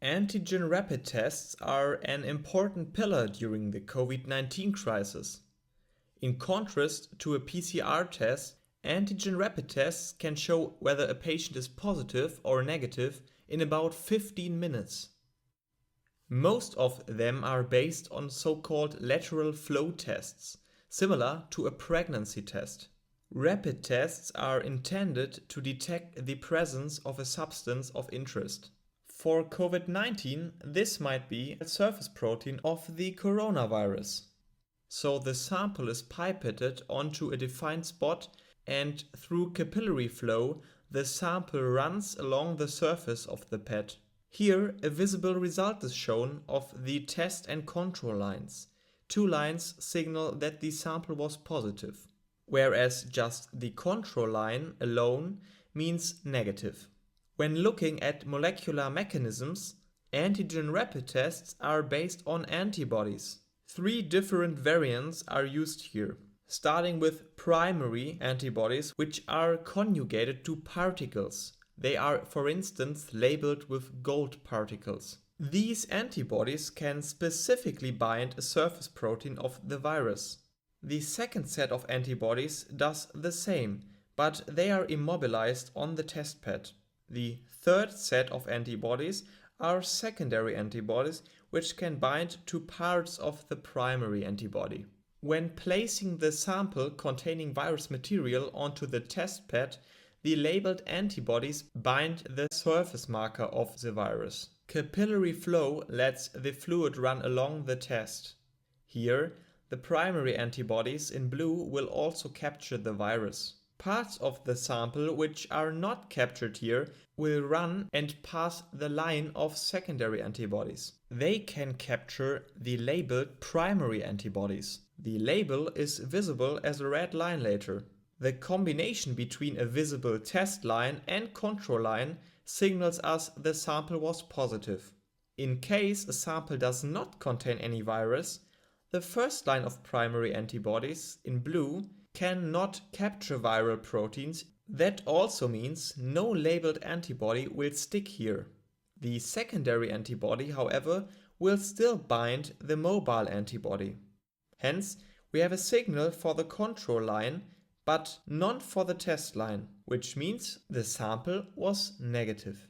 Antigen rapid tests are an important pillar during the COVID-19 crisis. In contrast to a PCR test, antigen rapid tests can show whether a patient is positive or negative in about 15 minutes. Most of them are based on so-called lateral flow tests, similar to a pregnancy test. Rapid tests are intended to detect the presence of a substance of interest. For COVID-19, this might be a surface protein of the coronavirus. So the sample is pipetted onto a defined spot, and through capillary flow, the sample runs along the surface of the pad. Here, a visible result is shown of the test and control lines. Two lines signal that the sample was positive, whereas just the control line alone means negative. When looking at molecular mechanisms, antigen rapid tests are based on antibodies. Three different variants are used here, starting with primary antibodies, which are conjugated to particles. They are, for instance, labeled with gold particles. These antibodies can specifically bind a surface protein of the virus. The second set of antibodies does the same, but they are immobilized on the test pad. The third set of antibodies are secondary antibodies, which can bind to parts of the primary antibody. When placing the sample containing virus material onto the test pad, the labeled antibodies bind the surface marker of the virus. Capillary flow lets the fluid run along the test. Here, the primary antibodies in blue will also capture the virus. Parts of the sample which are not captured here will run and pass the line of secondary antibodies. They can capture the labeled primary antibodies. The label is visible as a red line later. The combination between a visible test line and control line signals us the sample was positive. In case a sample does not contain any virus, the first line of primary antibodies in blue cannot capture viral proteins. That also means no labeled antibody will stick here. The secondary antibody, however, will still bind the mobile antibody. Hence, we have a signal for the control line, but none for the test line, which means the sample was negative.